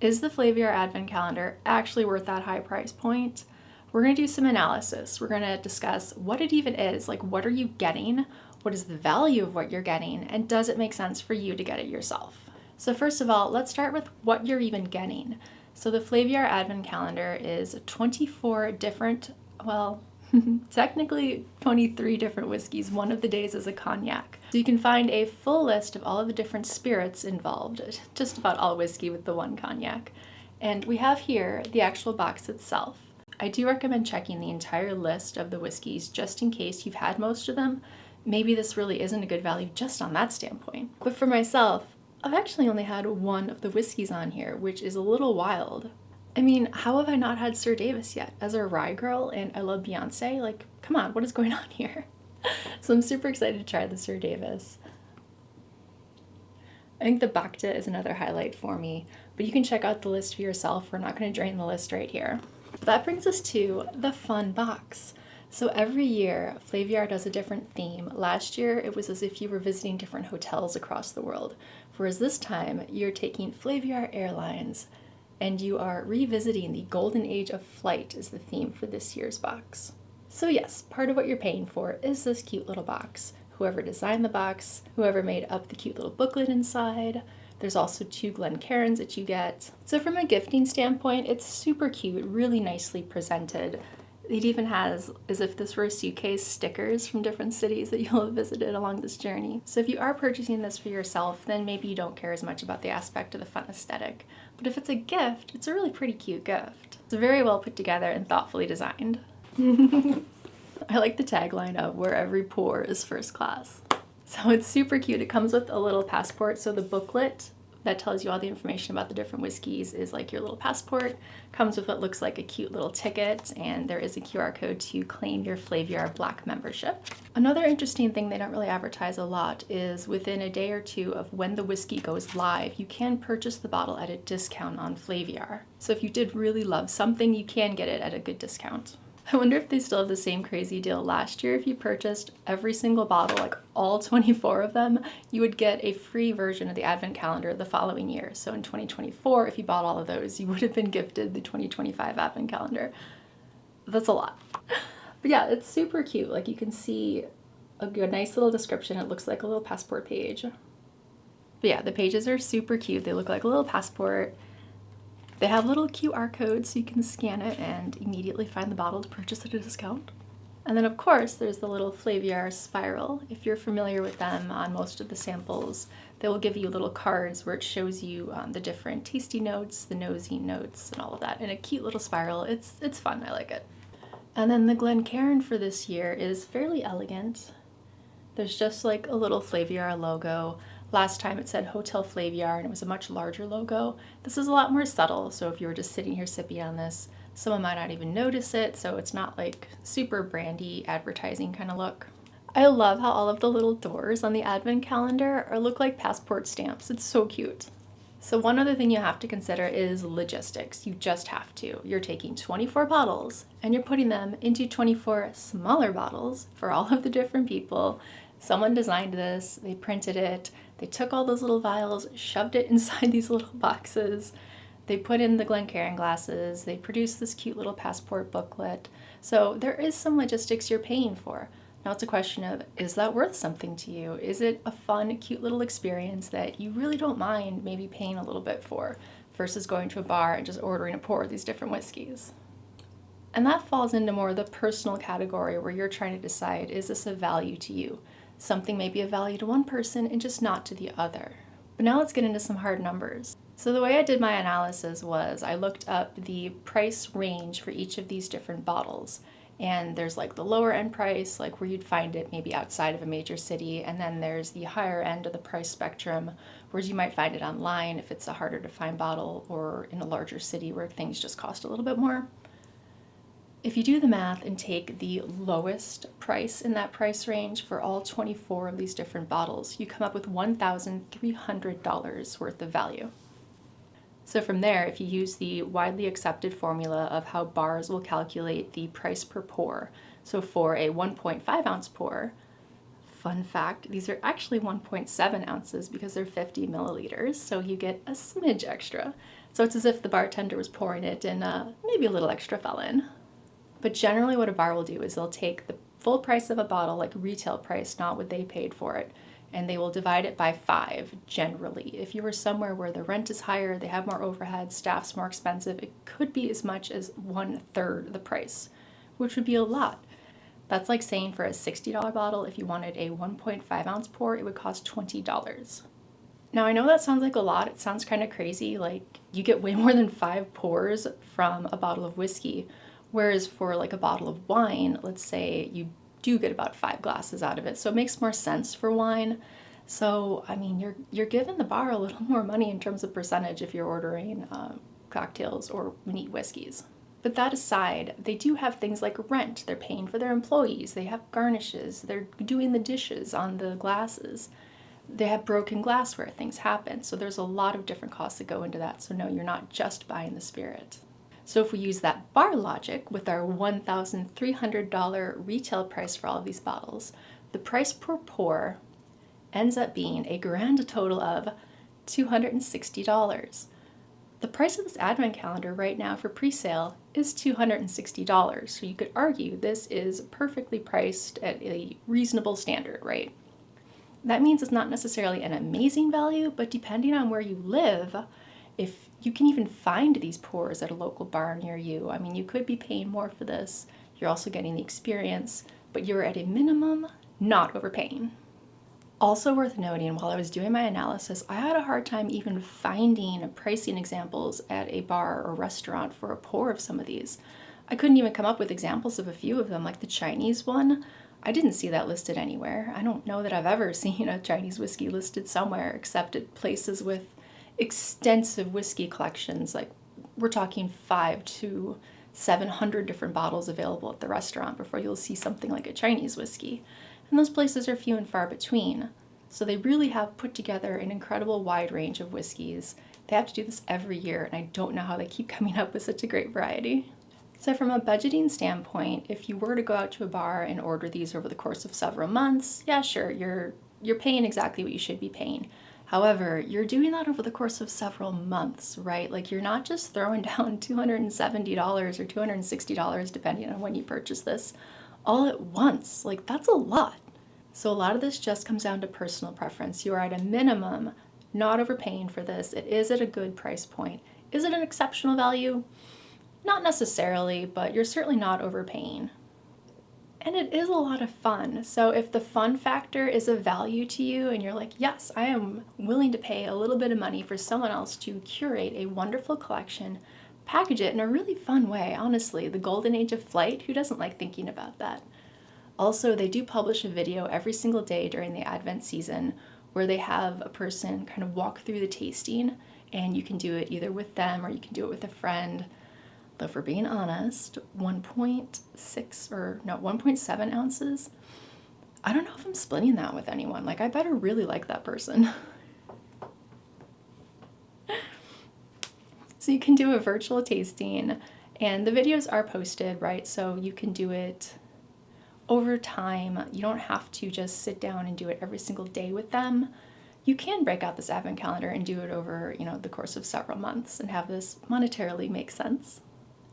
Is the Flaviar Advent Calendar actually worth that high price point? We're going to do some analysis. We're going to discuss what it even is. Like, what are you getting? What is the value of what you're getting? And does it make sense for you to get it yourself? So first of all, let's start with what you're even getting. So the Flaviar Advent Calendar is 24 different, well, technically 23 different whiskeys. One of the days is a cognac. So you can find a full list of all of the different spirits involved, just about all whiskey with the one cognac. And we have here the actual box itself. I do recommend checking the entire list of the whiskeys just in case you've had most of them. Maybe this really isn't a good value just on that standpoint. But for myself, I've actually only had one of the whiskeys on here, which is a little wild. I mean, how have I not had Sir Davis yet? As a rye girl and I love Beyonce, like, come on, what is going on here? So I'm super excited to try the Sir Davis. I think the Bacta is another highlight for me, but you can check out the list for yourself. We're not going to drain the list right here. That brings us to the fun box. So every year, Flaviar does a different theme. Last year, it was as if you were visiting different hotels across the world, whereas this time, you're taking Flaviar Airlines, and you are revisiting the golden age of flight is the theme for this year's box. So yes, part of what you're paying for is this cute little box. Whoever designed the box, whoever made up the cute little booklet inside. There's also 2 Glencairns that you get. So from a gifting standpoint, it's super cute, really nicely presented. It even has, as if this were a suitcase, stickers from different cities that you'll have visited along this journey. So if you are purchasing this for yourself, then maybe you don't care as much about the aspect of the fun aesthetic. But if it's a gift, it's a really pretty cute gift. It's very well put together and thoughtfully designed. I like the tagline of where every pour is first class. So it's super cute. It comes with a little passport. So the booklet that tells you all the information about the different whiskeys is like your little passport. Comes with what looks like a cute little ticket, and there is a QR code to claim your Flaviar Black membership. Another interesting thing they don't really advertise a lot is within a day or two of when the whiskey goes live, you can purchase the bottle at a discount on Flaviar. So if you did really love something, you can get it at a good discount. I wonder if they still have the same crazy deal. Last year, if you purchased every single bottle, like all 24 of them, you would get a free version of the Advent Calendar the following year. So in 2024, if you bought all of those, you would have been gifted the 2025 Advent Calendar. That's a lot. But yeah, it's super cute. Like you can see a nice little description. It looks like a little passport page. But yeah, the pages are super cute. They look like a little passport. They have little QR codes so you can scan it and immediately find the bottle to purchase at a discount. And then of course there's the little Flaviar spiral. If you're familiar with them on most of the samples, they will give you little cards where it shows you the different tasty notes, the nosy notes, and all of that in a cute little spiral. It's fun, I like it. And then the Glencairn for this year is fairly elegant. There's just like a little Flaviar logo. Last time it said Hotel Flaviar and it was a much larger logo. This is a lot more subtle, so if you were just sitting here sipping on this, someone might not even notice it, so it's not like super brandy advertising kind of look. I love how all of the little doors on the Advent Calendar look like passport stamps. It's so cute. So one other thing you have to consider is logistics. You just have to. You're taking 24 bottles and you're putting them into 24 smaller bottles for all of the different people. Someone designed this, they printed it, they took all those little vials, shoved it inside these little boxes, they put in the Glencairn glasses, they produced this cute little passport booklet. So there is some logistics you're paying for. Now it's a question of, is that worth something to you? Is it a fun, cute little experience that you really don't mind maybe paying a little bit for versus going to a bar and just ordering a pour of these different whiskeys? And that falls into more the personal category where you're trying to decide, is this a value to you? Something may be of value to one person and just not to the other. But now let's get into some hard numbers. So the way I did my analysis was I looked up the price range for each of these different bottles. And there's like the lower end price, like where you'd find it maybe outside of a major city. And then there's the higher end of the price spectrum, where you might find it online if it's a harder to find bottle, or in a larger city where things just cost a little bit more. If you do the math and take the lowest price in that price range for all 24 of these different bottles, you come up with $1,300 worth of value. So from there, if you use the widely accepted formula of how bars will calculate the price per pour, so for a 1.5 ounce pour, fun fact, these are actually 1.7 ounces because they're 50 milliliters, so you get a smidge extra. So it's as if the bartender was pouring it and maybe a little extra fell in. But generally what a bar will do is they'll take the full price of a bottle, like retail price, not what they paid for it, and they will divide it by 5 generally. If you were somewhere where the rent is higher, they have more overhead, staff's more expensive, it could be as much as 1/3 the price, which would be a lot. That's like saying for a $60 bottle, if you wanted a 1.5 ounce pour, it would cost $20. Now I know that sounds like a lot, it sounds kind of crazy, like you get way more than 5 pours from a bottle of whiskey, whereas for like a bottle of wine, let's say you do get about 5 glasses out of it, so it makes more sense for wine. So I mean, you're giving the bar a little more money in terms of percentage if you're ordering cocktails or neat whiskeys. But that aside, they do have things like rent. They're paying for their employees. They have garnishes. They're doing the dishes on the glasses. They have broken glassware. Things happen. So there's a lot of different costs that go into that. So no, you're not just buying the spirit. So if we use that bar logic with our $1,300 retail price for all of these bottles, the price per pour ends up being a grand total of $260. The price of this advent calendar right now for pre-sale is $260, so you could argue this is perfectly priced at a reasonable standard, right? That means it's not necessarily an amazing value, but depending on where you live, if you can even find these pours at a local bar near you, I mean, you could be paying more for this. You're also getting the experience, but you're at a minimum not overpaying. Also worth noting, while I was doing my analysis, I had a hard time even finding pricing examples at a bar or restaurant for a pour of some of these. I couldn't even come up with examples of a few of them, like the Chinese one. I didn't see that listed anywhere. I don't know that I've ever seen a Chinese whiskey listed somewhere except at places with extensive whiskey collections. Like we're talking 500 to 700 different bottles available at the restaurant before you'll see something like a Chinese whiskey. And those places are few and far between. So they really have put together an incredible wide range of whiskeys. They have to do this every year, and I don't know how they keep coming up with such a great variety. So from a budgeting standpoint, if you were to go out to a bar and order these over the course of several months, yeah, sure, you're paying exactly what you should be paying. However, you're doing that over the course of several months, right? Like you're not just throwing down $270 or $260, depending on when you purchase this, all at once. Like that's a lot. So a lot of this just comes down to personal preference. You are at a minimum not overpaying for this. It is at a good price point. Is it an exceptional value? Not necessarily, but you're certainly not overpaying. And it is a lot of fun. So if the fun factor is of value to you and you're like, yes, I am willing to pay a little bit of money for someone else to curate a wonderful collection, package it in a really fun way, honestly. The golden age of flight, who doesn't like thinking about that? Also, they do publish a video every single day during the Advent season where they have a person kind of walk through the tasting, and you can do it either with them or you can do it with a friend. Though for being honest, 1.7 ounces, I don't know if I'm splitting that with anyone. Like, I better really like that person. So you can do a virtual tasting, and the videos are posted, right? So you can do it over time. You don't have to just sit down and do it every single day with them. You can break out this advent calendar and do it over, the course of several months and have this monetarily make sense.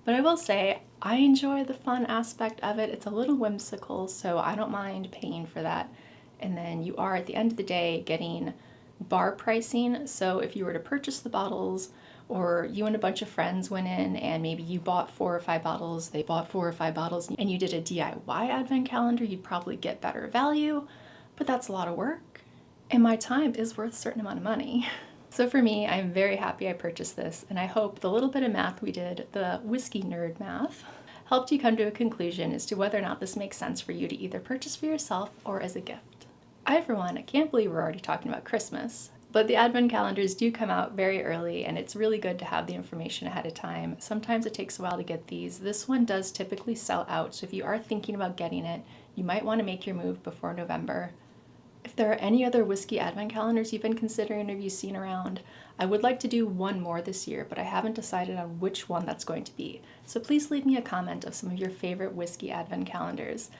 But I will say, I enjoy the fun aspect of it. It's a little whimsical, so I don't mind paying for that. And then you are, at the end of the day, getting bar pricing. So if you were to purchase the bottles, or you and a bunch of friends went in and maybe you bought 4 or 5 bottles, they bought 4 or 5 bottles, and you did a DIY advent calendar, you'd probably get better value, but that's a lot of work. And my time is worth a certain amount of money. So for me, I'm very happy I purchased this, and I hope the little bit of math we did, the whiskey nerd math, helped you come to a conclusion as to whether or not this makes sense for you to either purchase for yourself or as a gift. I, for one, can't believe we're already talking about Christmas, but the advent calendars do come out very early, and it's really good to have the information ahead of time. Sometimes it takes a while to get these. This one does typically sell out, so if you are thinking about getting it, you might want to make your move before November. If there are any other whiskey advent calendars you've been considering or you've seen around, I would like to do one more this year, but I haven't decided on which one that's going to be. So please leave me a comment of some of your favorite whiskey advent calendars.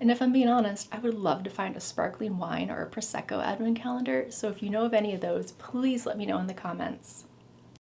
And if I'm being honest, I would love to find a sparkling wine or a Prosecco advent calendar, so if you know of any of those, please let me know in the comments.